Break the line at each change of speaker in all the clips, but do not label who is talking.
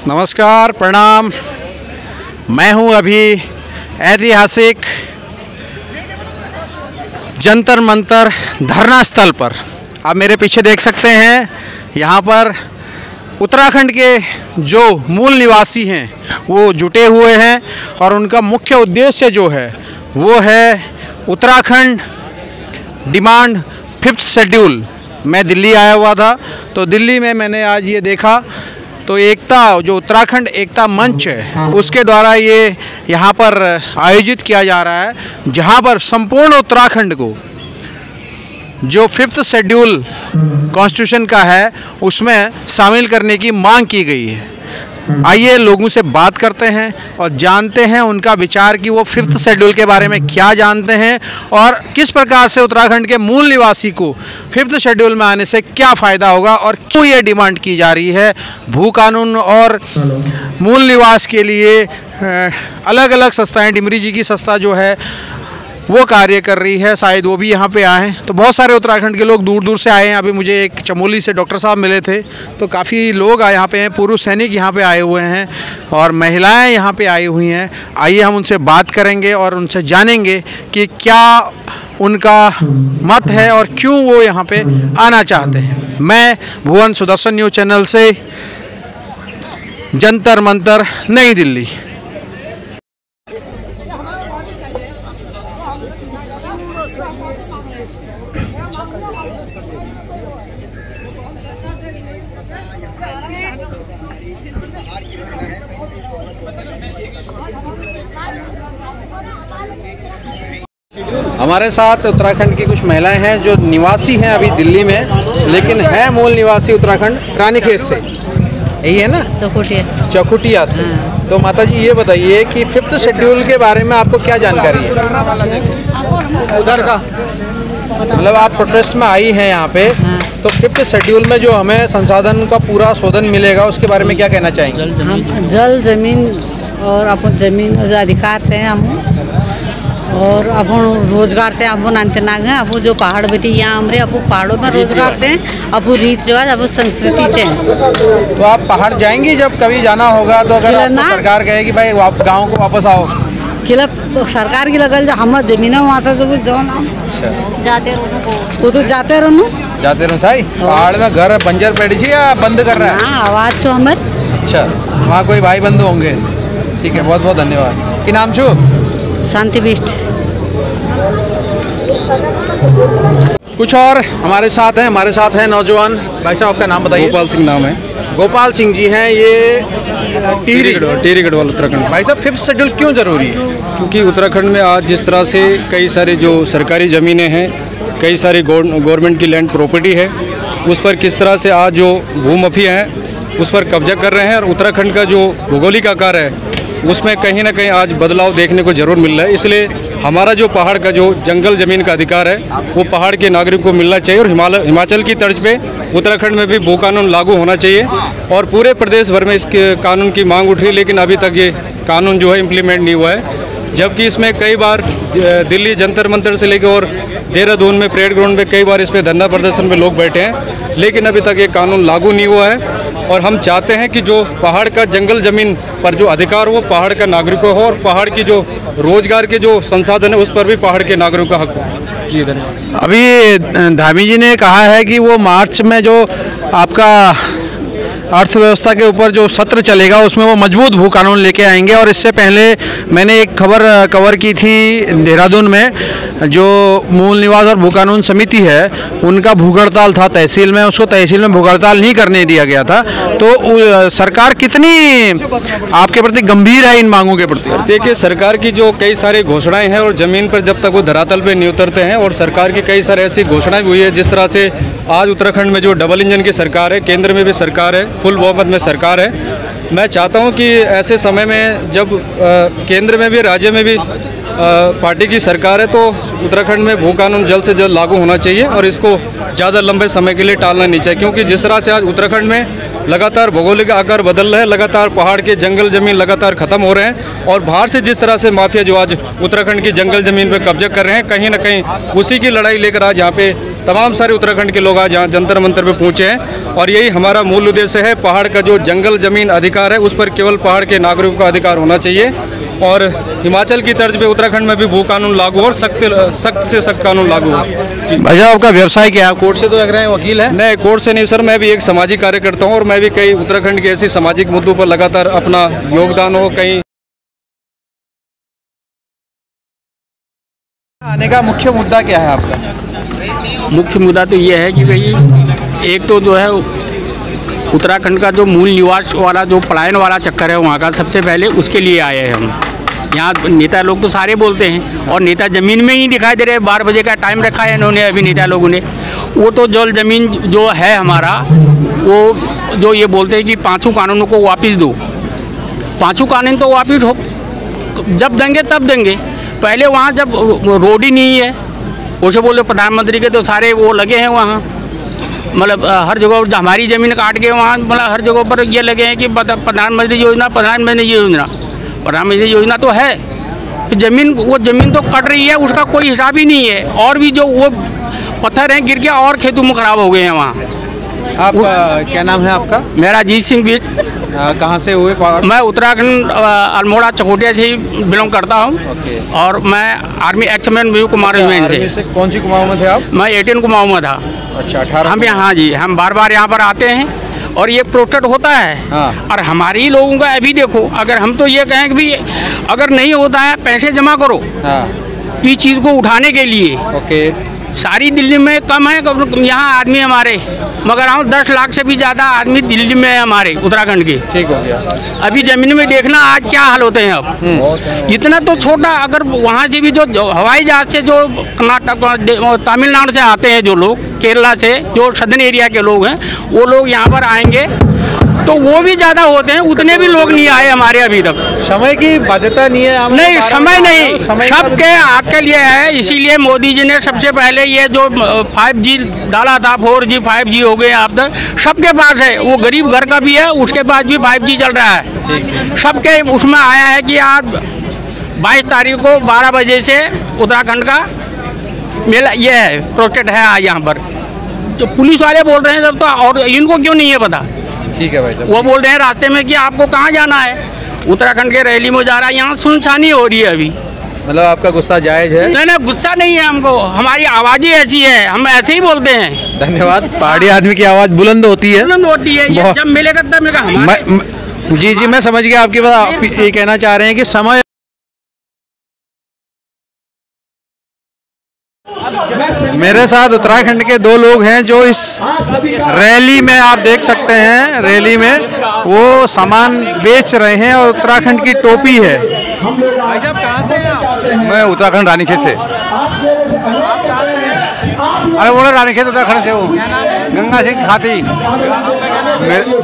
नमस्कार, प्रणाम। मैं हूं अभी ऐतिहासिक जंतर मंतर धरना स्थल पर। आप मेरे पीछे देख सकते हैं, यहाँ पर उत्तराखंड के जो मूल निवासी हैं वो जुटे हुए हैं और उनका मुख्य उद्देश्य जो है वो है उत्तराखंड डिमांड 5th शेड्यूल। मैं दिल्ली आया हुआ था, तो दिल्ली में मैंने आज ये देखा तो एकता जो उत्तराखंड एकता मंच है उसके द्वारा ये यहाँ पर आयोजित किया जा रहा है, जहाँ पर संपूर्ण उत्तराखंड को जो 5th शेड्यूल कॉन्स्टिट्यूशन का है उसमें शामिल करने की मांग की गई है। आइए लोगों से बात करते हैं और जानते हैं उनका विचार कि वो 5th शेड्यूल के बारे में क्या जानते हैं और किस प्रकार से उत्तराखंड के मूल निवासी को 5th शेड्यूल में आने से क्या फ़ायदा होगा और क्यों ये डिमांड की जा रही है। भू कानून और मूल निवास के लिए अलग अलग संस्थाएं, डिमरी जी की संस्था जो है वो कार्य कर रही है, शायद वो भी यहाँ पे आए हैं। तो बहुत सारे उत्तराखंड के लोग दूर दूर से आए हैं। अभी मुझे एक चमोली से डॉक्टर साहब मिले थे, तो काफ़ी लोग यहाँ पे हैं, पूर्व सैनिक यहाँ पे आए हुए हैं और महिलाएं यहाँ पे आई हुई हैं। आइए हम उनसे बात करेंगे और उनसे जानेंगे कि क्या उनका मत है और क्यों वो यहाँ पे आना चाहते हैं। मैं भुवन सुदर्शन न्यूज़ चैनल से, जंतर मंतर, नई दिल्ली। हमारे साथ उत्तराखंड की कुछ महिलाएं हैं जो निवासी हैं अभी दिल्ली में, लेकिन है मूल निवासी उत्तराखंड रानीखेत से, यही है ना? चौखुटिया से। तो माता जी ये बताइए कि 5th शेड्यूल के बारे में आपको क्या जानकारी है? उधर का मतलब आप प्रोटेस्ट में आई हैं यहाँ पे, तो 5th शेड्यूल में जो हमें संसाधन का पूरा शोधन मिलेगा उसके बारे में क्या कहना चाहेंगे?
हम जल जमीन और अपन जमीन अधिकार से हम और अपन रोजगार से अपन नांतनाग हैं। अपन जो पहाड़ बेटी यहाँ हमरे अपन पहाड़ों में रोजगार से, अपन रीत रिवाज, अपन संस्कृति से।
तो आप पहाड़ जाएंगी जब कभी जाना होगा तो अगर आपको सरकार कहेगी भाई गाँव को वापस आओ,
खिला सरकार की लगल हम जमीन वहाँ से जो जाते रहो, वो तो जाते रहो साई। पहाड़ में घर बंजर पड़ी थी या बंद कर रहा है? हाँ, आवाज छो हमारे।
अच्छा, वहाँ कोई भाई बंधु होंगे। ठीक है, बहुत बहुत धन्यवाद। कि नाम छो?
शांति बिष्ट।
कुछ और हमारे साथ हैं नौजवान भाई साहब। आपका नाम बताइए।
गोपाल सिंह नाम है।
गोपाल सिंह जी हैं, ये
टिहरी गढ़वाल उत्तराखंड।
भाई साहब 5th शेड्यूल क्यों जरूरी है?
क्योंकि उत्तराखंड में आज जिस तरह से कई सारे जो सरकारी ज़मीनें हैं, कई सारी गवर्नमेंट की लैंड प्रॉपर्टी है, उस पर किस तरह से आज जो भूमाफिया हैं उस पर कब्जा कर रहे हैं और उत्तराखंड का जो भौगोलिक आकार है उसमें कहीं ना कहीं आज बदलाव देखने को जरूर मिल रहा है। इसलिए हमारा जो पहाड़ का जो जंगल ज़मीन का अधिकार है वो पहाड़ के नागरिकों को मिलना चाहिए और हिमाचल की तर्ज पे उत्तराखंड में भी भू कानून लागू होना चाहिए। और पूरे प्रदेश भर में इस कानून की मांग उठी, लेकिन अभी तक ये कानून जो है इम्प्लीमेंट नहीं हुआ है। जबकि इसमें कई बार दिल्ली जंतर मंतर से लेकर और देहरादून में परेड ग्राउंड में कई बार इस पर धरना प्रदर्शन में लोग बैठे हैं, लेकिन अभी तक ये कानून लागू नहीं हुआ है। और हम चाहते हैं कि जो पहाड़ का जंगल ज़मीन पर जो अधिकार हो पहाड़ का नागरिकों हो और पहाड़ की जो रोजगार के जो संसाधन है उस पर भी पहाड़ के नागरिकों का हक हो। जी धन्यवाद।
अभी धामी जी ने कहा है कि वो मार्च में जो आपका अर्थव्यवस्था के ऊपर जो सत्र चलेगा उसमें वो मजबूत भू कानून लेके आएंगे। और इससे पहले मैंने एक खबर कवर की थी देहरादून में, जो मूल निवास और भू कानून समिति है उनका भूख हड़ताल था तहसील में, उसको तहसील में भूख हड़ताल नहीं करने दिया गया था। तो सरकार कितनी आपके प्रति गंभीर है इन मांगों के प्रति?
देखिए, सरकार की जो कई सारी घोषणाएं हैं और ज़मीन पर जब तक वो धरातल पे नहीं उतरते हैं, और सरकार की कई सारी ऐसी घोषणाएं भी हुई है, जिस तरह से आज उत्तराखंड में जो डबल इंजन की सरकार है, केंद्र में भी सरकार है, फुल बहुमत में सरकार है। मैं चाहता हूं कि ऐसे समय में जब केंद्र में भी राज्य में भी पार्टी की सरकार है तो उत्तराखंड में भू कानून जल्द से जल्द लागू होना चाहिए और इसको ज़्यादा लंबे समय के लिए टालना नहीं चाहिए। क्योंकि जिस तरह से आज उत्तराखंड में लगातार भौगोलिक आकार बदल रहे हैं, लगातार पहाड़ के जंगल ज़मीन लगातार ख़त्म हो रहे हैं और बाहर से जिस तरह से माफिया जो आज उत्तराखंड की जंगल ज़मीन पर कब्जा कर रहे हैं, कहीं ना कहीं उसी की लड़ाई लेकर आज यहाँ पे तमाम सारे उत्तराखंड के लोग आज यहाँ जंतर मंतर पे पहुँचे हैं और यही हमारा मूल उद्देश्य है। पहाड़ का जो जंगल ज़मीन अधिकार है उस पर केवल पहाड़ के नागरिकों का अधिकार होना चाहिए और हिमाचल की तर्ज पे उत्तराखंड में भी भू कानून लागू हो और सख्त से सख्त कानून लागू हो।
भाई साहब, आपका व्यवसाय क्या है? कोर्ट से तो लग रहे हैं वकील है?
नहीं, कोर्ट से नहीं सर, मैं भी एक सामाजिक कार्यकर्ता हूँ और मैं भी कई उत्तराखंड के ऐसे सामाजिक मुद्दों पर लगातार अपना योगदान हो। कहीं
आने का मुख्य मुद्दा क्या है आपका?
मुख्य मुद्दा तो ये है कि भाई एक तो जो है उत्तराखंड का जो मूल निवास वाला जो पलायन वाला चक्कर है वहाँ का, सबसे पहले उसके लिए आए हैं हम। यहाँ नेता लोग तो सारे बोलते हैं और नेता ज़मीन में ही दिखाई दे रहे हैं। 12 बजे का टाइम रखा है इन्होंने अभी नेता लोगों ने। वो तो जो ज़मीन जो है हमारा, वो जो ये बोलते हैं कि 5 कानूनों को वापस दो। 5 कानून तो वापस हो जब देंगे तब देंगे। पहले वहाँ जब रोड ही नहीं है, उसे बोले प्रधानमंत्री के तो सारे वो लगे हैं वहाँ, मतलब हर जगह हमारी ज़मीन काट के वहाँ मतलब हर जगह पर ये लगे हैं कि प्रधानमंत्री योजना, प्रधानमंत्री योजना। प्रधानमंत्री योजना तो है, फिर ज़मीन वो ज़मीन तो कट रही है, उसका कोई हिसाब ही नहीं है। और भी जो वो पत्थर हैं गिर के और खेतों में ख़राब हो गए हैं वहाँ।
आपका क्या नाम है आपका?
मेरा अजीत सिंह बीच।
कहाँ से हुए?
मैं उत्तराखंड अल्मोड़ा चकोटिया से ही बिलोंग करता हूँ। और मैं आर्मी एक्समैन व्यू कुमार से।
कौन सी कुमाऊँ में थे आप?
मैं 18 कुमाऊँ में था।
अच्छा, 18।
हम यहाँ जी, हम बार बार यहाँ पर आते हैं और ये प्रोटेक्ट होता है।
हाँ।
और हमारे ही लोगों का अभी देखो, अगर हम तो ये कहें कि भी अगर नहीं होता है पैसे जमा करो।
हाँ।
इस चीज़ को उठाने के लिए।
ओके।
सारी दिल्ली में कम है यहाँ आदमी हमारे, मगर हम 10 लाख से भी ज़्यादा आदमी दिल्ली में है हमारे उत्तराखंड के।
ठीक हो गया।
अभी ज़मीन में देखना आज क्या हाल होते हैं अब। इतना तो छोटा, अगर वहाँ से भी जो हवाई जहाज से जो कर्नाटक तमिलनाडु से आते हैं जो लोग, केरला से जो सदर्न एरिया के लोग हैं, वो लोग यहाँ पर आएंगे तो वो भी ज़्यादा होते हैं। उतने भी लोग नहीं आए हमारे अभी तक।
समय की बाध्यता नहीं है?
नहीं, समय नहीं, सबके हक के लिए है। इसीलिए मोदी जी ने सबसे पहले ये जो 5G डाला था, 4G 5G हो गए आप तक, सबके पास है। वो गरीब घर का भी है, उसके पास भी 5G चल रहा है। सबके उसमें आया है कि आज 22 तारीख को 12 बजे से उत्तराखंड का मेला ये है, प्रोजेक्ट है आज यहाँ पर। जो पुलिस वाले बोल रहे हैं सब तो, और इनको क्यों नहीं है पता?
ठीक है भाई साहब।
वो बोल रहे हैं रास्ते में कि आपको कहाँ जाना है, उत्तराखंड के रैली में जा रहा है। यहाँ सुनसानी हो रही है अभी।
मतलब आपका गुस्सा जायज है?
नहीं, गुस्सा नहीं है हमको, हमारी आवाज़ ही ऐसी है, हम ऐसे ही बोलते हैं।
धन्यवाद। पहाड़ी आदमी की आवाज़ बुलंद होती है,
बुलंद होती है। ये जब मिलेगा तब मिलेगा।
जी, मैं समझ गया आपकी बात। आप ये कहना चाह रहे हैं कि समय। मेरे साथ उत्तराखंड के 2 लोग हैं जो इस रैली में, आप देख सकते हैं रैली में वो सामान बेच रहे हैं और उत्तराखंड की टोपी है। भाई साहब, कहाँ से हैं आप?
मैं उत्तराखंड रानीखेत से। अरे बोला रानीखेत उत्तराखंड से हूँ। गंगा सिंह खाती।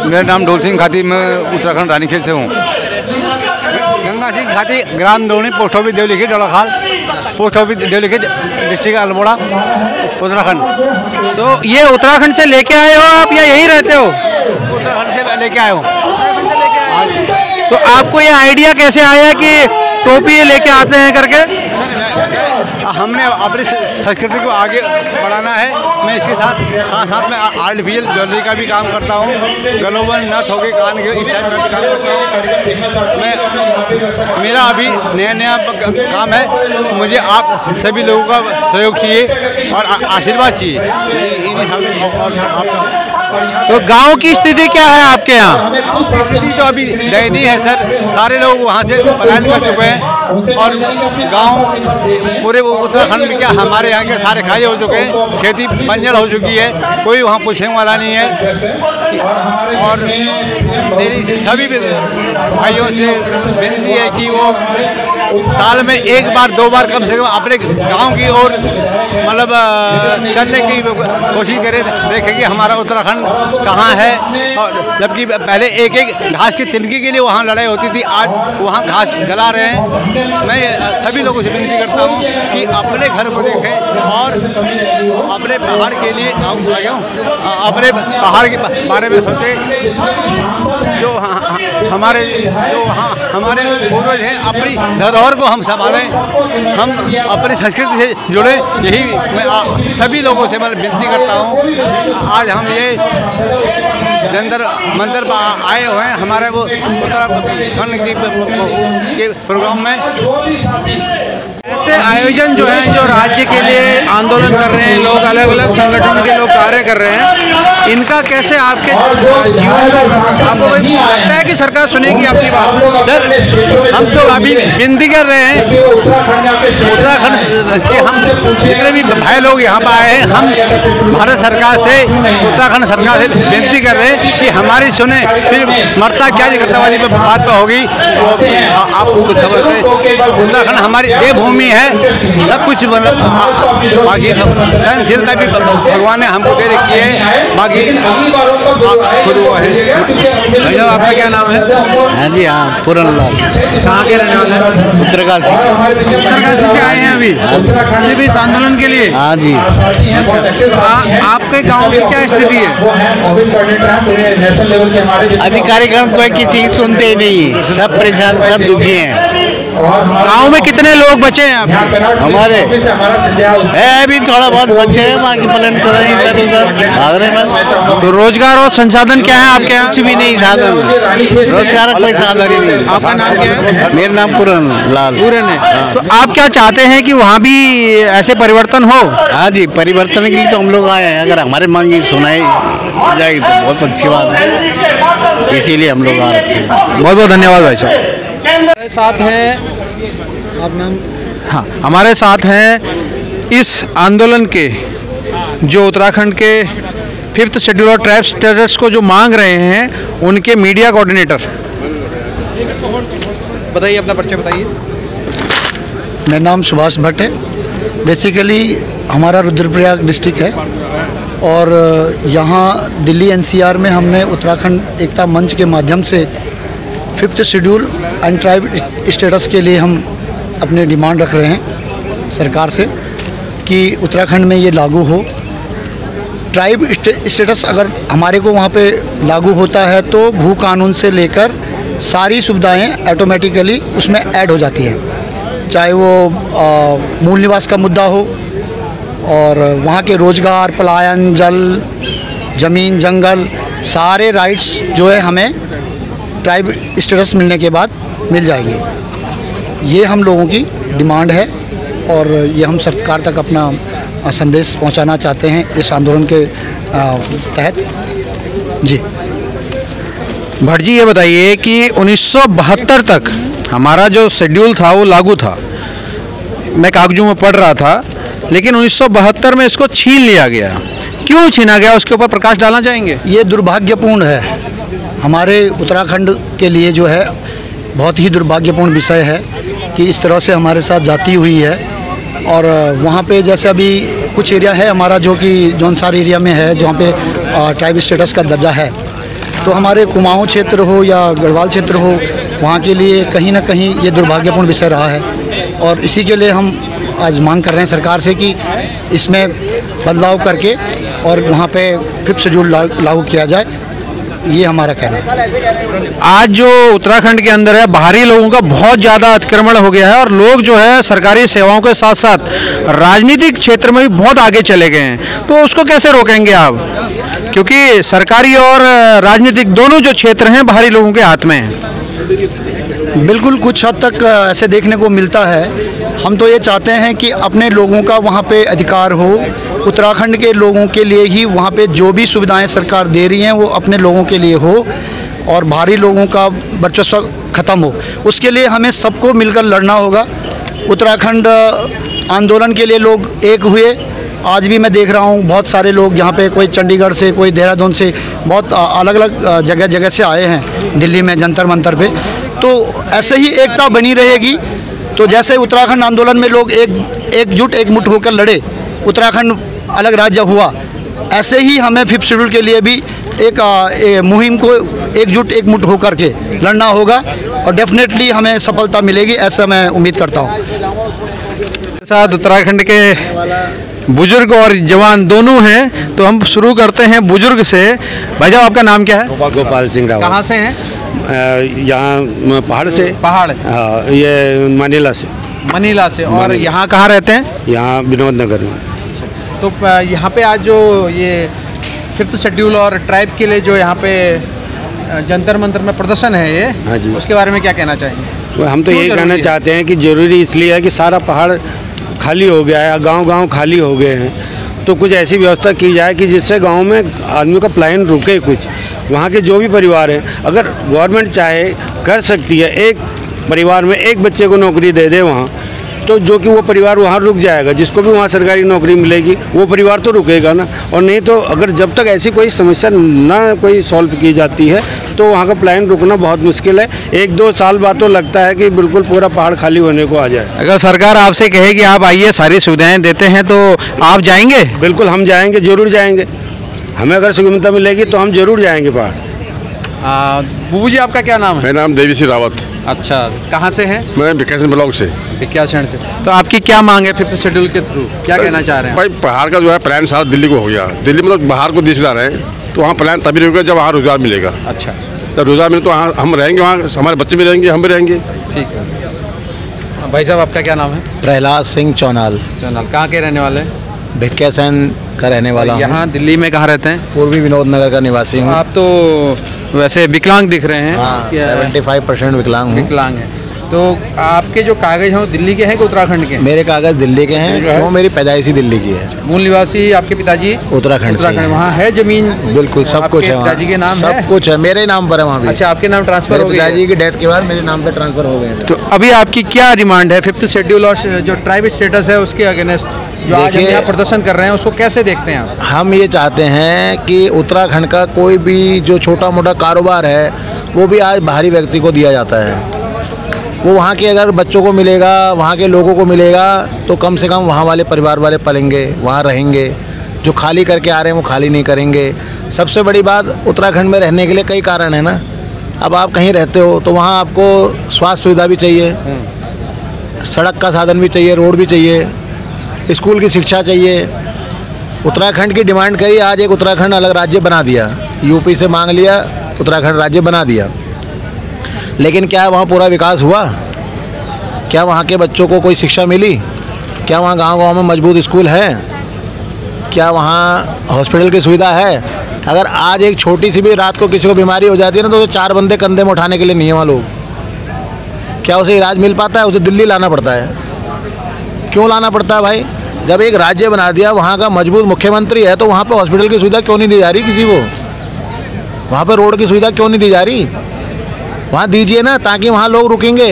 मेरा नाम डोल सिंह खाती, मैं उत्तराखंड रानीखेत से हूँ। गंगा सिंह खाती, ग्राम Doni, post office Devlikhit, Dolakhal, post office Devlikhit, district Almora, Uttarakhand.
तो ये उत्तराखंड से लेके आए हो आप या यहीं रहते हो?
उत्तराखंड से लेके आए हूँ।
तो आपको ये आइडिया कैसे आया कि टोपी लेके आते हैं करके?
हमने अपनी संस्कृति को आगे बढ़ाना है। मैं इसके साथ में आर्टिफिशियल ज्वेलरी का भी काम करता हूँ, ग्लोबल नथ हो गए, कान के इस टाइप का भी काम करता हूँ। मेरा अभी नया काम है। मुझे आप सभी लोगों का सहयोग चाहिए और आशीर्वाद चाहिए। और
तो गांव की स्थिति क्या है आपके यहाँ?
स्थिति तो अभी दयनीय है सर। सारे लोग वहाँ से पलायन कर चुके हैं और गांव पूरे उत्तराखंड में क्या, हमारे यहाँ के सारे खाली हो चुके हैं, खेती बंजर हो चुकी है, कोई वहाँ पूछने वाला नहीं है। और मेरी सभी भाइयों से विनती है कि वो साल में 1 बार 2 बार कम से कम अपने गांव की ओर मतलब चलने की कोशिश करें, देखें कि हमारा उत्तराखंड कहाँ है। और जबकि पहले एक घास की तिनकी के लिए वहाँ लड़ाई होती थी, आज वहाँ घास जला रहे हैं। मैं सभी लोगों से विनती करता हूँ कि अपने घर को देखें और अपने पहाड़ के लिए अपने पहाड़ के बारे में सोचें। जो हमारे जो हमारे पूर्वज हैं अपनी धरोहर को हम संभालें, हम अपनी संस्कृति से जुड़े, यही मैं सभी लोगों से मैं विनती करता हूँ। आज हम ये जंतर मंतर पर आए हुए हैं हमारे वो उत्तराखंड के प्रोग्राम में।
ऐसे आयोजन जो हैं, जो राज्य के लिए आंदोलन कर रहे हैं लोग, अलग अलग संगठनों के लोग कार्य कर रहे हैं, इनका कैसे आपके जीवन आपको लगता है कि सरकार सुनेगी आपकी बात?
सर, हम तो अभी विनती कर रहे हैं उत्तराखंड के, हम जितने भी भाई लोग यहाँ पर आए हैं, हम भारत सरकार से, उत्तराखंड सरकार से विनती कर रहे हैं कि हमारी सुने। फिर मरता क्या करता वाली बात पर होगी, वो आप उत्तराखंड हमारी देवभूमि है, सब कुछ बाकी सहनशीलता भी भगवान ने हमको दे रखी है, बाकी खुद वो है।
भाई साहब, आपका क्या नाम है?
हाँ जी, हाँ, पूरन लाल।
कहाँ के रहने वाले हैं?
उत्तरकाशी।
उत्तरकाशी से आए हैं अभी सिर्फ इस आंदोलन के लिए?
हाँ जी।
आपके गांव की क्या स्थिति है?
अधिकारीगण कोई किसी की सुनते ही नहीं, सब परेशान, सब दुखी हैं।
गांव में कितने लोग बचे हैं आपके?
हमारे है अभी थोड़ा बहुत बच्चे हैं, बाकी प्लान कर रहे हैं इधर उधर भाग रहे हैं।
तो रोजगार और संसाधन क्या है आपके यहाँ?
कुछ भी नहीं साधन, रोजगार कोई साधन ही नहीं।
आपका नाम क्या है?
मेरा नाम पूरन लाल।
पूरन है। तो आप क्या चाहते हैं कि वहाँ भी ऐसे परिवर्तन हो?
हाँ जी, परिवर्तन के लिए तो हम लोग आए हैं। अगर हमारे मांग सुनाई जाएगी तो बहुत अच्छी बात है, इसीलिए हम लोग आ रहे हैं।
बहुत बहुत धन्यवाद भाई साहब। हमारे साथ हैं, आप नाम? हाँ, हमारे साथ हैं इस आंदोलन के जो उत्तराखंड के 5th शेड्यूल और ट्राइब स्टेटस को जो मांग रहे हैं, उनके मीडिया कोऑर्डिनेटर। बताइए, अपना परिचय बताइए।
मेरा नाम सुभाष भट्ट है। बेसिकली हमारा रुद्रप्रयाग डिस्ट्रिक्ट है और यहाँ दिल्ली एनसीआर में हमने उत्तराखंड एकता मंच के माध्यम से 5th schedule and tribe status के लिए हम अपने डिमांड रख रहे हैं सरकार से कि उत्तराखंड में ये लागू हो। ट्राइब स्टेटस अगर हमारे को वहाँ पे लागू होता है तो भू कानून से लेकर सारी सुविधाएं ऑटोमेटिकली उसमें ऐड हो जाती हैं, चाहे वो मूल निवास का मुद्दा हो और वहाँ के रोज़गार, पलायन, जल, ज़मीन, जंगल, सारे राइट्स जो है हमें ट्राइब स्टेटस मिलने के बाद मिल जाएंगे। ये हम लोगों की डिमांड है और ये हम सरकार तक अपना संदेश पहुंचाना चाहते हैं इस आंदोलन के तहत। जी
भट्ट जी, ये बताइए कि 1972 तक हमारा जो शेड्यूल था वो लागू था। मैं कागजों में पढ़ रहा था, लेकिन 1972 में इसको छीन लिया गया। क्यों छीना गया, उसके ऊपर प्रकाश डालना चाहेंगे?
ये दुर्भाग्यपूर्ण है, हमारे उत्तराखंड के लिए जो है बहुत ही दुर्भाग्यपूर्ण विषय है कि इस तरह से हमारे साथ जाती हुई है। और वहाँ पे जैसे अभी कुछ एरिया है हमारा जो कि जौनसार एरिया में है, जहाँ पे ट्राइब स्टेटस का दर्जा है, तो हमारे कुमाऊँ क्षेत्र हो या गढ़वाल क्षेत्र हो, वहाँ के लिए कहीं ना कहीं ये दुर्भाग्यपूर्ण विषय रहा है। और इसी के लिए हम आज मांग कर रहे हैं सरकार से कि इसमें बदलाव करके और वहाँ पे 5th शेड्यूल लागू किया जाए, ये हमारा कहना है।
आज जो उत्तराखंड के अंदर है, बाहरी लोगों का बहुत ज़्यादा अतिक्रमण हो गया है और लोग जो है सरकारी सेवाओं के साथ साथ राजनीतिक क्षेत्र में भी बहुत आगे चले गए हैं। तो उसको कैसे रोकेंगे आप, क्योंकि सरकारी और राजनीतिक दोनों जो क्षेत्र हैं बाहरी लोगों के हाथ में हैं?
बिल्कुल, कुछ हद तक ऐसे देखने को मिलता है। हम तो ये चाहते हैं कि अपने लोगों का वहाँ पे अधिकार हो, उत्तराखंड के लोगों के लिए ही वहाँ पे जो भी सुविधाएं सरकार दे रही हैं वो अपने लोगों के लिए हो और बाहरी लोगों का वर्चस्व ख़त्म हो। उसके लिए हमें सबको मिलकर लड़ना होगा। उत्तराखंड आंदोलन के लिए लोग एक हुए। आज भी मैं देख रहा हूँ बहुत सारे लोग यहाँ पे, कोई चंडीगढ़ से, कोई देहरादून से, बहुत अलग अलग जगह जगह से आए हैं दिल्ली में जंतर मंतर पे। तो ऐसे ही एकता बनी रहेगी। तो जैसे उत्तराखंड आंदोलन में लोग एकजुट एकमुठ होकर लड़े, उत्तराखंड अलग राज्य हुआ, ऐसे ही हमें 5th शेड्यूल के लिए भी एक मुहिम को एकजुट एकमुठ होकर के लड़ना होगा और डेफिनेटली हमें सफलता मिलेगी, ऐसा मैं उम्मीद करता हूँ।
साथ उत्तराखंड के बुजुर्ग और जवान दोनों हैं, तो हम शुरू करते हैं बुजुर्ग से। भाई साहब, आपका नाम क्या है?
गोपाल सिंह रावत।
कहाँ से हैं?
यहाँ पहाड़ से।
पहाड़?
हाँ, ये मनीला से।
मनीला से। और यहाँ कहाँ रहते हैं?
यहाँ विनोद नगर में।
तो यहाँ पे आज जो ये 5th शेड्यूल और ट्राइब के लिए जो यहाँ पे जंतर मंतर में प्रदर्शन है ये,
हाँ जी,
उसके बारे में क्या कहना चाहेंगे?
हम तो यही कहना चाहते हैं कि ज़रूरी इसलिए है कि सारा पहाड़ खाली हो गया है, गांव खाली हो गए हैं, तो कुछ ऐसी व्यवस्था की जाए कि जिससे गांव में आदमी का पलायन रुके। कुछ वहाँ के जो भी परिवार हैं, अगर गवर्नमेंट चाहे कर सकती है, एक परिवार में एक बच्चे को नौकरी दे दे वहाँ, तो जो कि वो परिवार वहाँ रुक जाएगा। जिसको भी वहाँ सरकारी नौकरी मिलेगी वो परिवार तो रुकेगा ना। और नहीं तो अगर जब तक ऐसी कोई समस्या ना कोई सॉल्व की जाती है तो वहाँ का पलायन रुकना बहुत मुश्किल है। 1-2 साल बाद तो लगता है कि बिल्कुल पूरा पहाड़ खाली होने को आ जाए।
अगर सरकार आपसे कहे कि आप आइए, सारी सुविधाएं देते हैं, तो आप जाएंगे?
बिल्कुल हम जाएंगे, ज़रूर जाएंगे। हमें अगर सुगमता मिलेगी तो हम ज़रूर जाएंगे पहाड़।
बूबू जी, आपका क्या नाम है?
मेरा नाम देवी सिंह रावत।
अच्छा, कहाँ से हैं?
मैं भिक्यासैन ब्लॉक से।
भिक्यासैन से। तो आपकी क्या मांग है 5th शेड्यूल के थ्रू, क्या कहना चाह रहे हैं?
भाई पहाड़ का जो है प्लान सारा दिल्ली को हो गया। दिल्ली मतलब बाहर को देश जा रहे हैं, तो वहाँ प्लान तभी होगा जब वहाँ रोजगार मिलेगा।
अच्छा,
तब रोजगार मिले तो वहाँ हम रहेंगे, वहाँ हमारे बच्चे भी रहेंगे, हम भी रहेंगे।
ठीक है। भाई साहब, आपका क्या नाम है?
प्रहलाद सिंह चौनाल।
चौनाल। कहाँ के रहने वाले हैं?
भिक्यासैन का रहने वाला हूँ।
यहाँ दिल्ली में कहाँ रहते हैं?
पूर्वी विनोद नगर का निवासी हूँ।
आप तो वैसे विकलांग दिख रहे हैं।
हाँ, 75% विकलांग हूँ।
विकलांग हैं। तो आपके जो कागज हैं वो दिल्ली के हैं कि उत्तराखंड के?
मेरे कागज दिल्ली के हैं, वो मेरी पैदाइशी दिल्ली की है।
मूल निवासी आपके पिताजी?
उत्तराखंड से।
वहाँ है जमीन?
बिल्कुल, सब कुछ है।
पिताजी के नाम
सब कुछ है, मेरे नाम पर है वहाँ भी।
अच्छा, आपके नाम ट्रांसफर हो गया?
पिताजी की डेथ के बाद मेरे नाम पे ट्रांसफर हो गए।
तो अभी आपकी क्या डिमांड है 5th शेड्यूल और जो ट्राइब स्टेटस है उसके अगेंस्ट जो आज हम यहाँ प्रदर्शन कर रहे हैं, उसको कैसे देखते हैं आप?
हम ये चाहते हैं कि उत्तराखंड का कोई भी जो छोटा मोटा कारोबार है वो भी आज बाहरी व्यक्ति को दिया जाता है। वो वहाँ के अगर बच्चों को मिलेगा, वहाँ के लोगों को मिलेगा, तो कम से कम वहाँ वाले परिवार वाले पलेंगे, वहाँ रहेंगे। जो खाली करके आ रहे हैं वो खाली नहीं करेंगे। सबसे बड़ी बात, उत्तराखंड में रहने के लिए कई कारण है ना। अब आप कहीं रहते हो तो वहाँ आपको स्वास्थ्य सुविधा भी चाहिए, सड़क का साधन भी चाहिए, रोड भी चाहिए, स्कूल की शिक्षा चाहिए। उत्तराखंड की डिमांड करी, आज एक उत्तराखंड अलग राज्य बना दिया। यूपी से मांग लिया, उत्तराखंड राज्य बना दिया। लेकिन क्या वहाँ पूरा विकास हुआ? क्या वहाँ के बच्चों को कोई शिक्षा मिली? क्या वहाँ गांव-गांव में मजबूत स्कूल है? क्या वहाँ हॉस्पिटल की सुविधा है? अगर आज एक छोटी सी भी रात को किसी को बीमारी हो जाती है ना, तो 4 बंदे कंधे में उठाने के लिए नहीं है वहाँ लोग। क्या उसे इलाज मिल पाता है? उसे दिल्ली लाना पड़ता है। क्यों लाना पड़ता है भाई? जब एक राज्य बना दिया, वहाँ का मजबूत मुख्यमंत्री है, तो वहाँ पर हॉस्पिटल की सुविधा क्यों नहीं दी जा रही किसी को? वहाँ पर रोड की सुविधा क्यों नहीं दी जा रही? वहाँ दीजिए ना, ताकि वहाँ लोग रुकेंगे।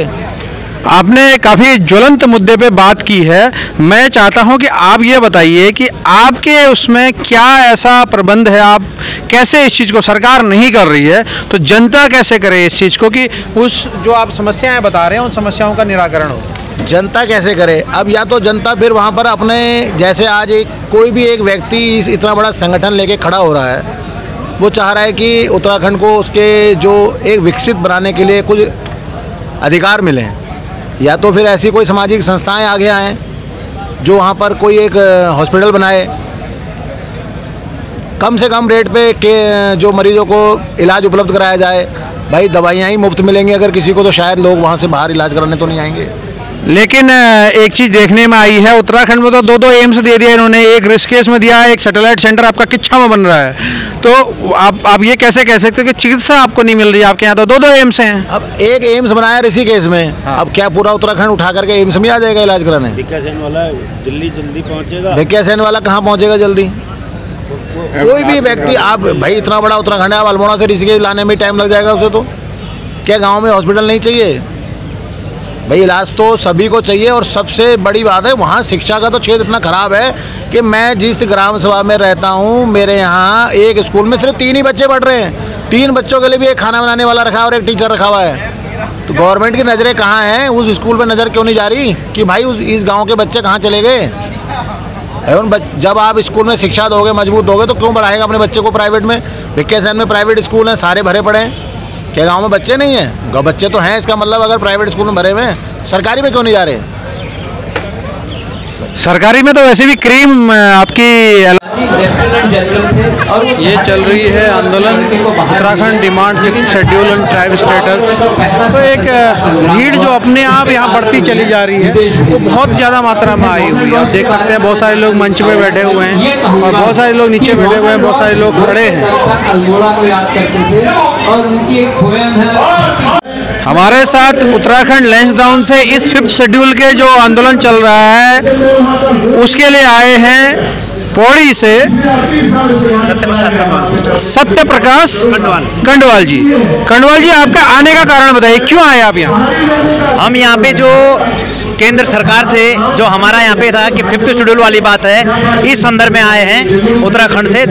आपने काफ़ी ज्वलंत मुद्दे पे बात की है। मैं चाहता हूँ कि आप ये बताइए कि आपके उसमें क्या ऐसा प्रबंध है, आप कैसे इस चीज़ को, सरकार नहीं कर रही है तो जनता कैसे करे इस चीज़ को कि उस जो आप समस्याएं बता रहे हैं उन समस्याओं का निराकरण हो?
जनता कैसे करे? अब या तो जनता फिर वहाँ पर अपने जैसे आज एक कोई भी एक व्यक्ति इतना बड़ा संगठन लेके खड़ा हो रहा है, वो चाह रहा है कि उत्तराखंड को उसके जो एक विकसित बनाने के लिए कुछ अधिकार मिलें, या तो फिर ऐसी कोई सामाजिक संस्थाएं आगे आएँ जो वहाँ पर कोई एक हॉस्पिटल बनाए, कम से कम रेट पे के जो मरीजों को इलाज उपलब्ध कराया जाए। भाई दवाइयाँ ही मुफ्त मिलेंगी अगर किसी को, तो शायद लोग वहाँ से बाहर इलाज कराने तो नहीं आएंगे।
लेकिन एक चीज़ देखने में आई है, उत्तराखंड में तो 2 एम्स दे दिया इन्होंने, एक ऋषिकेश में दिया, एक सैटेलाइट सेंटर आपका किच्छा में बन रहा है। तो आप ये कैसे कह सकते हो कि चिकित्सा आपको नहीं मिल रही? आपके यहाँ तो 2 एम्स हैं।
अब एक एम्स बनाया ऋषिकेश में, हाँ। अब क्या पूरा उत्तराखंड उठा करके एम्स में आ जाएगा इलाज कराने?
भिक्यासैन वाला दिल्ली जल्दी पहुँचेगा?
भिक्यासैन वाला कहाँ पहुँचेगा जल्दी? कोई भी व्यक्ति, आप भाई इतना बड़ा उत्तराखंड है, आप अल्मोड़ा से ऋषिकेश लाने में टाइम लग जाएगा उसे। तो क्या गाँव में हॉस्पिटल नहीं चाहिए? भाई इलाज तो सभी को चाहिए। और सबसे बड़ी बात है, वहाँ शिक्षा का तो क्षेत्र इतना ख़राब है कि मैं जिस ग्राम सभा में रहता हूँ, मेरे यहाँ एक स्कूल में सिर्फ 3 ही बच्चे पढ़ रहे हैं। 3 बच्चों के लिए भी एक खाना बनाने वाला रखा और एक टीचर रखा हुआ है। तो गवर्नमेंट की नज़रें कहाँ हैं? उस स्कूल पर नज़र क्यों नहीं जा रही कि भाई इस गाँव के बच्चे कहाँ चले गए? एवं जब आप स्कूल में शिक्षा दोगे, मजबूत दोगे, तो क्यों बढ़ाएगा अपने बच्चे को प्राइवेट में? भिक्यासैन में प्राइवेट स्कूल हैं, सारे भरे पड़े हैं। क्या गांव में बच्चे नहीं हैं? गाँव बच्चे तो हैं, इसका मतलब अगर प्राइवेट स्कूल में भरे हुए हैं, सरकारी में क्यों नहीं जा रहे?
सरकारी में तो वैसे भी क्रीम आपकी ये चल रही है आंदोलन Uttarakhand demand fifth schedule and tribe status. तो एक भीड़ जो अपने आप यहाँ बढ़ती चली जा रही है वो बहुत ज़्यादा मात्रा में आई हुई है। आप देख सकते हैं बहुत सारे लोग मंच पे बैठे हुए हैं और बहुत सारे लोग नीचे बैठे हुए हैं, बहुत सारे लोग खड़े हैं। हमारे साथ उत्तराखंड लैंसडाउन से इस फिफ्थ शेड्यूल के जो आंदोलन चल रहा है उसके लिए आए हैं पौड़ी से सत्य प्रकाश कंडवाल जी। कंडवाल जी, आपका आने का कारण बताइए, क्यों आए आप यहाँ?
हम यहाँ पे जो केंद्र सरकार से जो हमारा यहाँ पे था कि फिफ्थ शेड्यूल वाली बात है, इस संदर्भ में आए हैं उत्तराखंड से,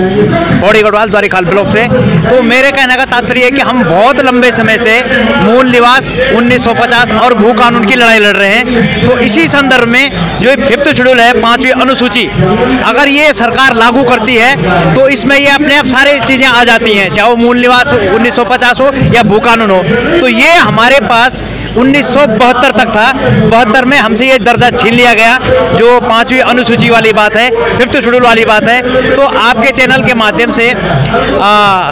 पौड़ी गढ़वाल द्वारिखाल ब्लॉक से। तो मेरे कहने का तात्पर्य है कि हम बहुत लंबे समय से मूल निवास 1950 और भू कानून की लड़ाई लड़ रहे हैं। तो इसी संदर्भ में जो फिफ्थ शेड्यूल है, 5वीं अनुसूची, अगर ये सरकार लागू करती है तो इसमें ये अपने आप सारी चीज़ें आ जाती हैं, चाहे वो मूल निवास 1950 हो या भू कानून हो। तो ये हमारे पास 1972 तक था, 72 में हमसे ये दर्जा छीन लिया गया, जो 5वीं अनुसूची वाली बात है, फिफ्थ शेड्यूल वाली बात है। तो आपके चैनल के माध्यम से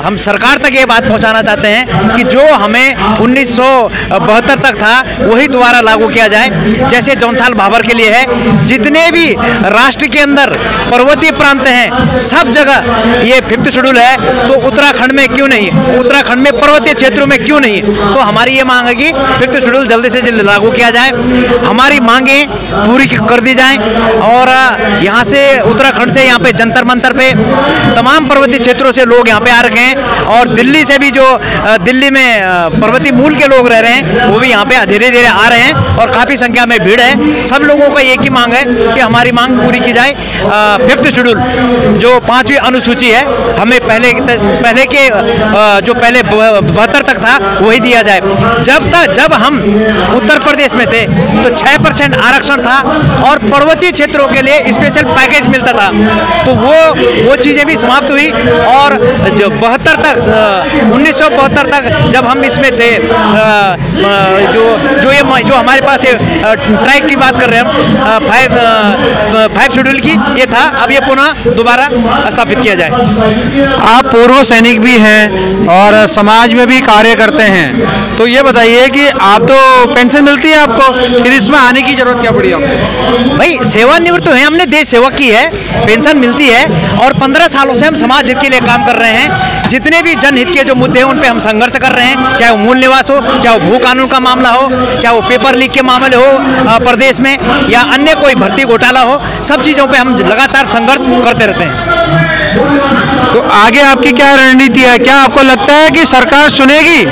हम सरकार तक ये बात पहुंचाना चाहते हैं कि जो हमें 1972 तक था वही दोबारा लागू किया जाए, जैसे जौनसाल भाबर के लिए है। जितने भी राष्ट्र के अंदर पर्वतीय प्रांत हैं सब जगह ये फिफ्थ शेड्यूल है, तो उत्तराखंड में क्यों नहीं, उत्तराखंड में पर्वतीय क्षेत्रों में क्यों नहीं? तो हमारी ये मांग है कि फिफ्थ शेड्यूल जल्दी से जल्दी लागू किया जाए, हमारी मांगें पूरी कर दी जाएं। और यहाँ से उत्तराखंड से यहाँ पे जंतर मंतर पे तमाम पर्वतीय क्षेत्रों से लोग यहाँ पे आ रखे हैं, और दिल्ली से भी जो दिल्ली में पर्वतीय मूल के लोग रह रहे हैं वो भी यहाँ पे धीरे धीरे आ रहे हैं और काफ़ी संख्या में भीड़ है। सब लोगों का एक ही मांग है कि हमारी मांग पूरी की जाए। फिफ्थ शेड्यूल जो 5वीं अनुसूची है हमें पहले के जो पहले 72 तक था वही दिया जाए। जब हम उत्तर प्रदेश में थे तो 6% आरक्षण था और पर्वतीय क्षेत्रों के लिए स्पेशल पैकेज मिलता था, तो वो चीज़ें भी समाप्त हुई। और जो 72 तक 1972 तक जब हम इसमें थे, जो हमारे पास ट्रैक की बात कर रहे हैं हम 5 शेड्यूल की, ये था। अब ये पुनः दोबारा स्थापित किया जाए।
आप पूर्व सैनिक भी हैं और समाज में भी कार्य करते हैं, तो ये बताइए कि आप तो पेंशन मिलती है आपको, फिर इसमें आने की जरूरत क्या पड़ी आपको?
भाई सेवानिवृत्त है, हमने देश सेवा की है, पेंशन मिलती है और 15 सालों से हम समाज हित के लिए काम कर रहे हैं। जितने भी जनहित के जो मुद्दे हैं उन पे हम संघर्ष कर रहे हैं, चाहे वो मूल निवास हो, चाहे वो भू कानून का मामला हो, चाहे वो पेपर लीक के मामले हो प्रदेश में, या अन्य कोई भर्ती घोटाला हो, सब चीज़ों पे हम लगातार संघर्ष करते रहते हैं।
तो आगे आपकी क्या रणनीति है? क्या आपको लगता है कि सरकार सुनेगी?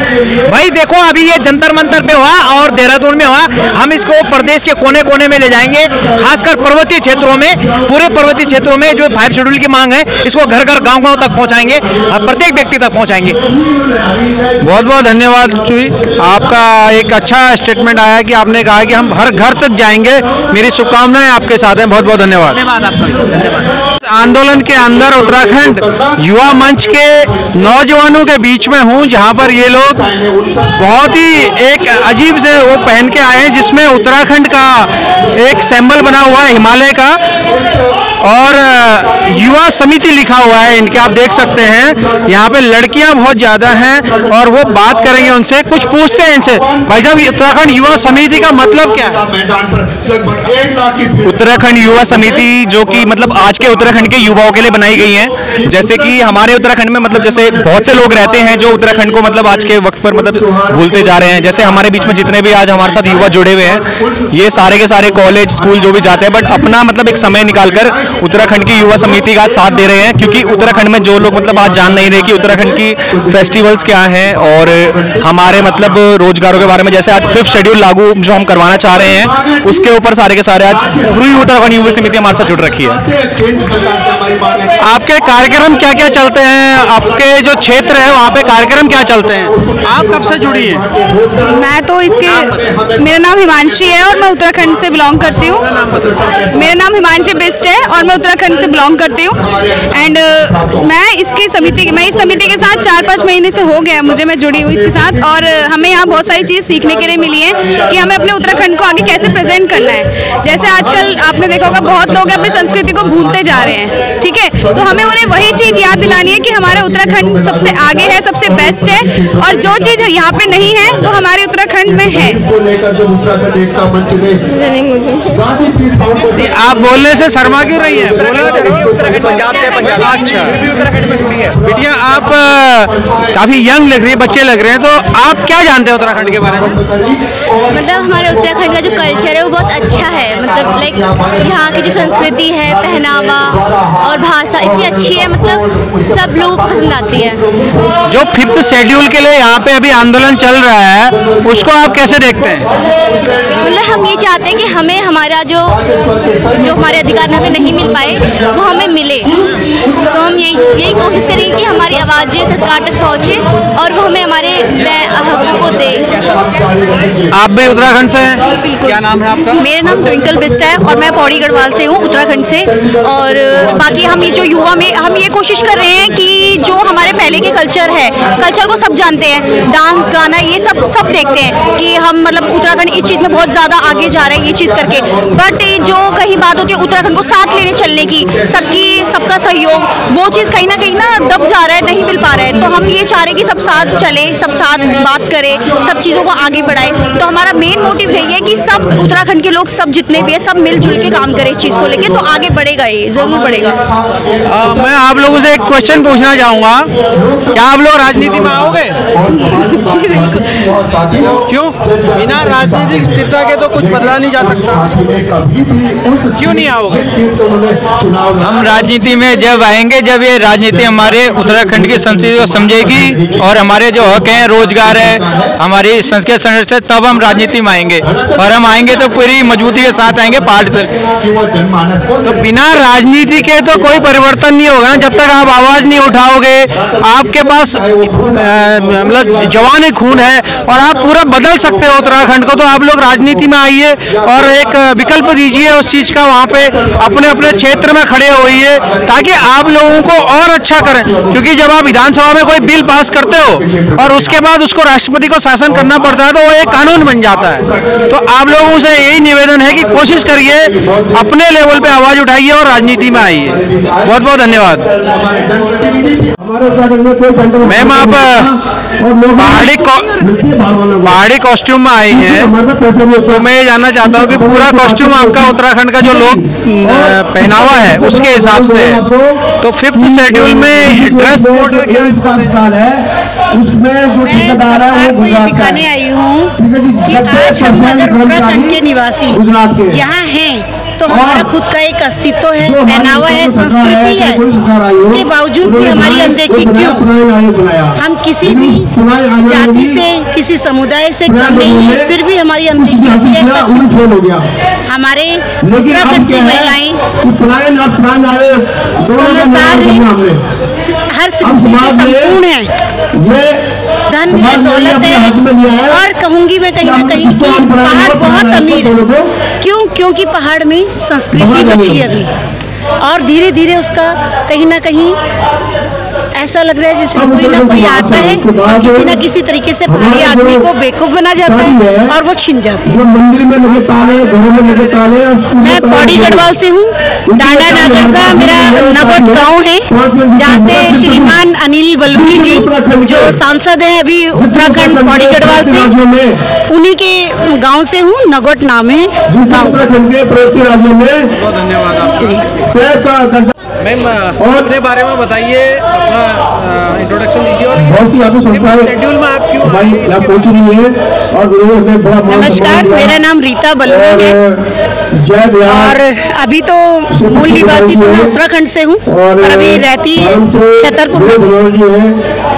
भाई देखो, अभी ये जंतर मंतर पे हुआ और देहरादून में हुआ, हम इसको प्रदेश के कोने कोने में ले जाएंगे, खासकर पर्वतीय क्षेत्रों में, पूरे पर्वतीय क्षेत्रों में जो 5 शेड्यूल की मांग है इसको घर घर गांव गांव तक पहुंचाएंगे, प्रत्येक व्यक्ति तक पहुंचाएंगे।
बहुत बहुत धन्यवाद चुई, आपका एक अच्छा स्टेटमेंट आया कि आपने कहा कि हम हर घर तक जाएंगे। मेरी शुभकामनाएं आपके साथ हैं, बहुत बहुत धन्यवाद।
धन्यवाद आपका।
आंदोलन के अंदर उत्तराखंड युवा मंच के नौजवानों के बीच में हूं, जहां पर ये लोग बहुत ही एक अजीब से वो पहन के आए हैं जिसमें उत्तराखंड का एक सिंबल बना हुआ है, हिमालय का, और युवा समिति लिखा हुआ है इनके। आप देख सकते हैं यहाँ पे लड़कियां बहुत ज़्यादा हैं और वो बात करेंगे उनसे, कुछ पूछते हैं इनसे। भाई साहब, उत्तराखंड युवा समिति का मतलब क्या है?
उत्तराखंड युवा समिति जो कि मतलब आज के उत्तराखंड के युवाओं के लिए बनाई गई है। जैसे कि हमारे उत्तराखंड में मतलब जैसे बहुत से लोग रहते हैं जो उत्तराखंड को मतलब आज के वक्त पर मतलब भूलते जा रहे हैं। जैसे हमारे बीच में जितने भी आज हमारे साथ युवा जुड़े हुए हैं, ये सारे के सारे कॉलेज स्कूल जो भी जाते हैं, बट अपना मतलब एक समय निकालकर उत्तराखंड की युवा समिति का साथ दे रहे हैं, क्योंकि उत्तराखंड में जो लोग मतलब आज जान नहीं रहे कि उत्तराखंड की फेस्टिवल्स क्या हैं और हमारे मतलब रोजगारों के बारे में। जैसे आज 5th शेड्यूल लागू जो हम करवाना चाह रहे हैं उसके ऊपर सारे के सारे आज पूरी उत्तराखंड युवा समिति हमारे साथ जुड़ रखी है।
आपके कार्यक्रम क्या क्या चलते हैं? आपके जो क्षेत्र है वहाँ पे कार्यक्रम क्या चलते हैं? आप कब से जुड़ी हैं?
मैं तो तो इसके मेरा नाम हिमांशी है और मैं उत्तराखंड से बिलोंग करती हूँ। मेरा नाम हिमांशी बिस्ट है और मैं उत्तराखंड से बिलोंग करती हूँ। एंड मैं इस समिति के साथ 4-5 महीने से हो गया मुझे, मैं जुड़ी हूँ इसके साथ। और हमें यहाँ बहुत सारी चीज़ सीखने के लिए मिली है कि हमें अपने उत्तराखंड को आगे कैसे प्रेजेंट करना है। जैसे आजकल आपने देखा होगा बहुत लोग अपनी संस्कृति को भूलते जा रहे हैं, ठीक है, तो हमें उन्हें वही चीज़ याद दिलानी है कि हमारा उत्तराखंड सबसे आगे है, सबसे बेस्ट है, और जो चीज़ यहाँ पे नहीं है वो हमारे उत्तराखंड में है।
आप बोलने से शर्मा क्यों रही है? अच्छा बिटिया, आप काफी यंग लग रही है, बच्चे लग रहे हैं, तो आप क्या जानते हैं उत्तराखंड के बारे में?
मतलब हमारे उत्तराखंड का जो कल्चर है वो बहुत अच्छा है। मतलब लाइक यहाँ की जो संस्कृति है, पहनावा और भाषा इतनी अच्छी है, मतलब सब लोगों को पसंद आती है।
जो 5th शेड्यूल के लिए यहाँ पे अभी आंदोलन चल रहा है, उसको आप कैसे देखते हैं?
मतलब हम ये चाहते हैं कि हमें हमारा जो हमारे अधिकार हमें नहीं मिल पाए वो हमें मिले, तो हम यही कोशिश करेंगे कि हमारी आवाज़ जो सरकार तक पहुँचे और वो हमें हमारे हकों को दे।
आप भी उत्तराखंड से हैं?
बिल्कुल।
क्या नाम है आपका?
मेरा नाम ट्विंकल बिस्ट है और मैं पौड़ी गढ़वाल से हूँ, उत्तराखंड से। और बाकी हम ये जो युवा में हम ये कोशिश कर रहे हैं कि जो हमारे पहले के कल्चर है, कल्चर को सब जानते हैं, डांस गाना ये सब देखते हैं कि हम मतलब उत्तराखंड इस चीज़ में बहुत ज़्यादा आगे जा रहे हैं ये चीज़ करके। बट जो कहीं बात होती है उत्तराखंड को साथ लेने चलने की, सबका सहयोग, वो चीज़ कहीं ना दब जा रहा है, नहीं मिल पा रहा है। तो हम ये चाह रहे हैं कि सब साथ चले, सब साथ बात करें, सब चीज़ों को आगे बढ़ाए। तो हमारा मेन मोटिव यही है कि सब उत्तराखंड के लोग, सब जितने भी है, सब मिलजुल के काम करें इस चीज़ को लेके, तो आगे बढ़ेगा, ये जरूर बढ़ेगा।
मैं आप लोगों से एक क्वेश्चन पूछना चाहूँगा, क्या आप लोग राजनीति में आओगे? क्यों? बिना राजनीतिक स्थिरता के तो कुछ बदला नहीं जा सकता, क्यों नहीं आओगे?
हम राजनीति में जब आएंगे जब ये राजनीति हमारे उत्तराखंड की संस्कृति को समझेगी और हमारे जो हक हैं, रोजगार है, हमारी संस्कृति संरक्षण, तब हम राजनीति में आएंगे। और हम आएंगे तो पूरी मजबूती के साथ आएंगे पार्टी से।
तो बिना राजनीति के तो कोई परिवर्तन नहीं होगा ना, जब तक आप आवाज नहीं उठाओगे। आपके पास मतलब जवान खून है और आप पूरा बदल सकते हो उत्तराखंड को, तो आप लोग राजनीति में आइए और एक विकल्प दीजिए उस चीज का, वहाँ पे अपने अपने क्षेत्र में खड़े होइए ताकि आप लोगों को और अच्छा करें। क्योंकि जब आप विधानसभा में कोई बिल पास करते हो और उसके बाद उसको राष्ट्रपति को शासन करना पड़ता है तो वो एक कानून बन जाता है। तो आप लोगों से यही निवेदन है कि कोशिश करिए, अपने लेवल पे आवाज उठाइए और राजनीति में आइए। बहुत बहुत धन्यवाद। मैम, आप पहाड़ी कॉस्ट्यूम में आई हैं, तो मैं ये जानना चाहता हूँ कि पूरा कॉस्ट्यूम आपका उत्तराखंड का जो लोग पहनावा है उसके हिसाब से, तो 5th शेड्यूल में ड्रेस कोड क्या
मैं सरकार को ये दिखाने आई हूँ कि आज हम अगर उत्तराखंड के निवासी यहाँ हैं तो हमारा खुद का एक अस्तित्व है, पहनावा है, संस्कृति है, उसके बावजूद भी हमारी अनदेखी क्यों? हम किसी भी जाति से, किसी समुदाय से कम नहीं है, फिर भी हमारी अनदेखी होती है। हमारे उत्तराखंड की महिलाएं समझदार हैं, हर सृष्टि से संपूर्ण है, धन है, दौलत है, और कहूँगी मैं कहीं ना कहीं कि पहाड़ बहुत अमीर है। क्योंकि पहाड़ में संस्कृति बची है अभी, और धीरे धीरे उसका कहीं ना कहीं ऐसा लग रहा है जैसे कोई ना कोई आता है और किसी न किसी तरीके से पहाड़ी आदमी को बेवकूफ बना जाता है और वो छीन जाती है। मैं पौड़ी गढ़वाल से हूँ, डांडा नागरजा मेरा नगोट गांव है, जहाँ से श्रीमान अनिल बलुनी जी जो सांसद हैं अभी उत्तराखंड पौड़ी गढ़वाल से, उन्हीं के गांव से हूँ, नगोट नाम है गाँव।
बहुत धन्यवाद आपका। मैम, अपने बारे में बताइए, अपना इंट्रोडक्शन दीजिए और शेड्यूल में आप क्यों आए?
नमस्कार, मेरा नाम रीता बलुनी है और अभी तो मूल निवासी तो मैं उत्तराखंड से हूँ और अभी रहती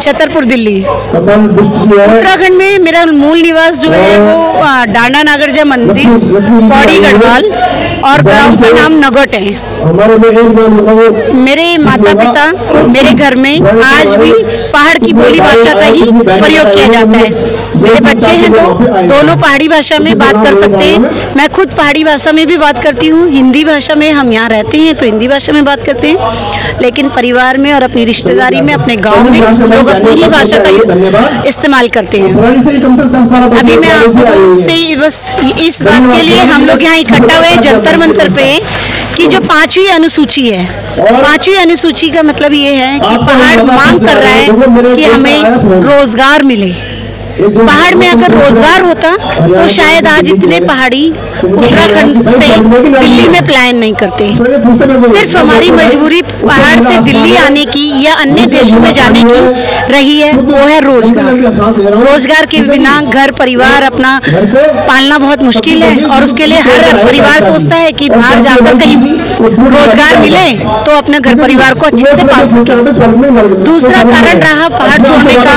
छतरपुर दिल्ली। उत्तराखंड में मेरा मूल निवास जो है वो डांडा नागरजा मंदिर, पौड़ी गढ़वाल, और गांव का नाम नगोट है। मेरे माता पिता, मेरे घर में आज भी पहाड़ की बोली भाषा का ही प्रयोग किया जाता है।
मेरे बच्चे हैं दोनों पहाड़ी भाषा में बात कर सकते हैं। मैं खुद पहाड़ी भाषा में भी बात करती हूँ, हिंदी भाषा में, हम यहाँ रहते हैं तो हिंदी भाषा में बात करते हैं, लेकिन परिवार में और अपनी रिश्तेदारी में, अपने गांव में लोग अपनी ही भाषा का इस्तेमाल करते हैं। अभी मैं आपको से बस इस बात के लिए हम लोग यहाँ इकट्ठा हुए जंतर मंतर पे कि जो 5वीं अनुसूची है, 5वीं अनुसूची का मतलब ये है कि पहाड़ मांग कर रहा है कि हमें रोजगार मिले। पहाड़ में अगर रोजगार होता तो शायद आज इतने पहाड़ी उत्तराखंड से दिल्ली में पलायन नहीं करते। सिर्फ हमारी मजबूरी पहाड़ से दिल्ली आने की या अन्य देशों में जाने की रही है, वो है रोजगार। रोजगार के बिना घर परिवार अपना पालना बहुत मुश्किल है और उसके लिए हर परिवार सोचता है कि बाहर जाकर कहीं रोजगार मिले तो अपने घर परिवार को अच्छे से पाल सके। दूसरा कारण रहा पहाड़ छोड़ने का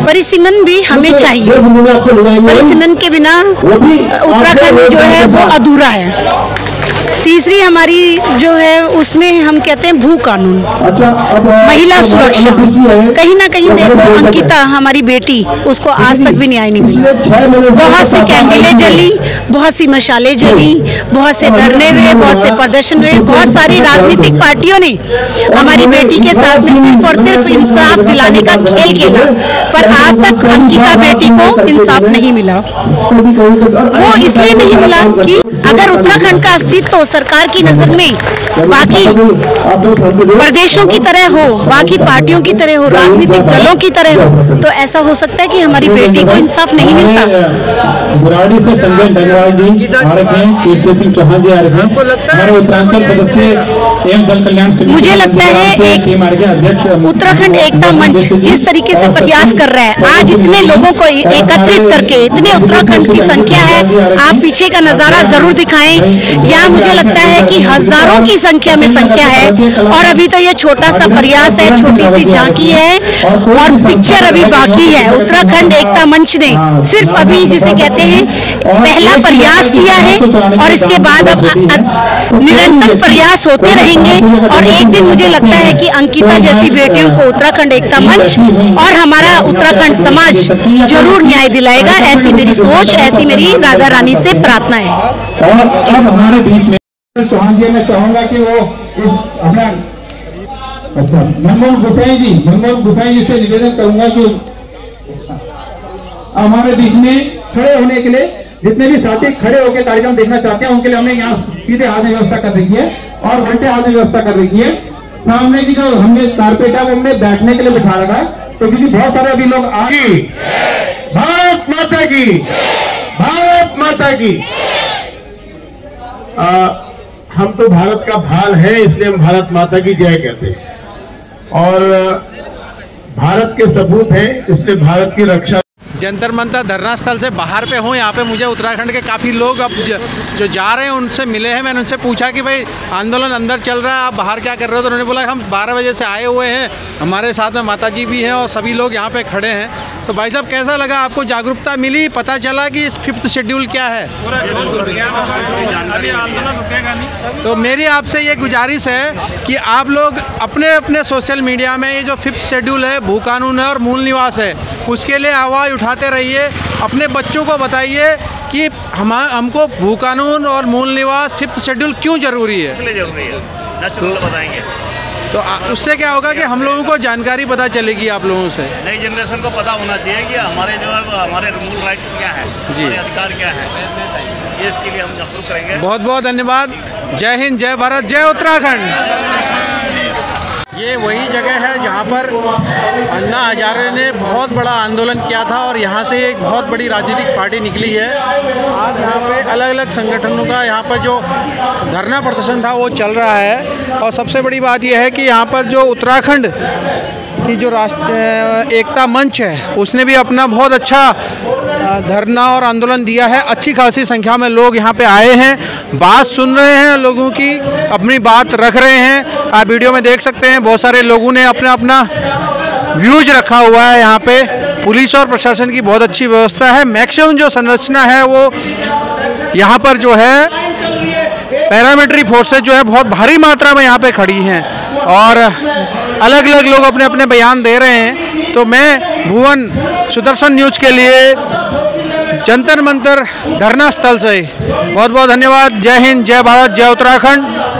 परिसीमन भी हमें चाहिए। परिसीमन के बिना उत्तराखंड जो है वो अधूरा है। तीसरी हमारी जो है उसमें हम कहते हैं भू कानून, महिला सुरक्षा। कहीं ना कहीं देखो अंकिता हमारी बेटी, उसको आज तक भी न्याय नहीं मिला। बहुत सी कैंडलें जली, बहुत सी मशालें जली, बहुत से धरने हुए, बहुत से प्रदर्शन हुए, बहुत सारी राजनीतिक पार्टियों ने हमारी बेटी के साथ में सिर्फ और सिर्फ इंसाफ दिलाने का खेल खेला, पर आज तक अंकिता बेटी को इंसाफ नहीं मिला। वो इसलिए नहीं मिला कि अगर उत्तराखंड का अस्तित्व सरकार की नजर में बाकी प्रदेशों की तरह हो, बाकी पार्टियों की तरह हो, राजनीतिक दलों की तरह हो, तो ऐसा हो सकता है कि हमारी बेटी को इंसाफ नहीं मिलता। मुझे लगता है एक उत्तराखंड एकता मंच जिस तरीके से प्रयास कर रहा है, आज इतने लोगों को एकत्रित करके, इतने उत्तराखंड की संख्या है, आप पीछे का नजारा जरूर दिखाएं। यहाँ मुझे लगता है कि हजारों की संख्या में संख्या है और अभी तो ये छोटा सा प्रयास है, छोटी सी झांकी है और पिक्चर अभी बाकी है। उत्तराखंड एकता मंच ने सिर्फ अभी जिसे कहते हैं पहला प्रयास किया है और इसके बाद अब निरंतर प्रयास होते रहेंगे और एक दिन मुझे लगता है कि अंकिता जैसी बेटियों को उत्तराखंड एकता मंच और हमारा उत्तराखंड समाज जरूर न्याय दिलाएगा। ऐसी मेरी सोच, ऐसी मेरी राधा रानी से प्रार्थना है।
हमारे बीच में चौहान जी, मैं चाहूंगा कि वो अपना मनमोहन गोसाई जी से निवेदन करूंगा कि हमारे बीच में खड़े होने के लिए जितने भी साथी खड़े होकर कार्यक्रम देखना चाहते हैं उनके लिए हमने यहाँ सीधे हाथ में व्यवस्था कर रखी है और उल्टे हाथ में व्यवस्था कर रखी है। सामने की जो हमने कारपेट है वो हमने बैठने के लिए बिठा रखा है, तो क्योंकि बहुत सारे अभी लोग आगे भारत माता की, भारत माता की। हम तो भारत का भाल है, इसलिए हम भारत माता की जय कहते हैं और भारत के सबूत हैं, इसलिए भारत की रक्षा।
जंतर मंतर धरना स्थल से बाहर पे हूँ। यहाँ पे मुझे उत्तराखंड के काफ़ी लोग अब जो जा रहे हैं उनसे मिले हैं। मैंने उनसे पूछा कि भाई आंदोलन अंदर चल रहा है, आप बाहर क्या कर रहे हो? तो उन्होंने बोला हम 12 बजे से आए हुए हैं, हमारे साथ में माताजी भी हैं और सभी लोग यहाँ पे खड़े हैं। तो भाई साहब कैसा लगा आपको? जागरूकता मिली, पता चला कि इस 5th शेड्यूल क्या है? तो मेरी आपसे ये गुजारिश है कि आप लोग अपने अपने सोशल मीडिया में ये जो 5th शेड्यूल है, भू कानून है और मूल निवास है, उसके लिए आवाज़ उठाते रहिए। अपने बच्चों को बताइए कि हमको भू कानून और मूल निवास 5th शेड्यूल क्यों ज़रूरी है,
इसलिए ज़रूरी है, नेचुरल बताएंगे।
तो उससे क्या होगा कि हम लोगों को जानकारी पता चलेगी आप लोगों से।
नई जनरेशन को पता होना चाहिए कि हमारे जो है हमारे मूल राइट्स क्या है, हमारे अधिकार क्या है, ये इसके लिए हम जागरूक करेंगे।
बहुत बहुत धन्यवाद। जय हिंद, जय भारत, जय उत्तराखंड। ये वही जगह है जहाँ पर अन्ना हजारे ने बहुत बड़ा आंदोलन किया था और यहाँ से एक बहुत बड़ी राजनीतिक पार्टी निकली है। आज यहाँ पे अलग अलग संगठनों का यहाँ पर जो धरना प्रदर्शन था वो चल रहा है और सबसे बड़ी बात यह है कि यहाँ पर जो उत्तराखंड की जो एकता मंच है उसने भी अपना बहुत अच्छा धरना और आंदोलन दिया है। अच्छी खासी संख्या में लोग यहाँ पे आए हैं, बात सुन रहे हैं, लोगों की अपनी बात रख रहे हैं। आप वीडियो में देख सकते हैं बहुत सारे लोगों ने अपना अपना व्यूज रखा हुआ है। यहाँ पे पुलिस और प्रशासन की बहुत अच्छी व्यवस्था है। मैक्सिमम जो संरचना है वो यहाँ पर जो है पैरामिलिट्री फोर्सेज जो है बहुत भारी मात्रा में यहाँ पे खड़ी हैं और अलग अलग लोग अपने अपने बयान दे रहे हैं। तो मैं भुवन सुदर्शन न्यूज के लिए जंतर मंतर धरना स्थल से बहुत बहुत धन्यवाद। जय हिंद, जय भारत, जय उत्तराखंड।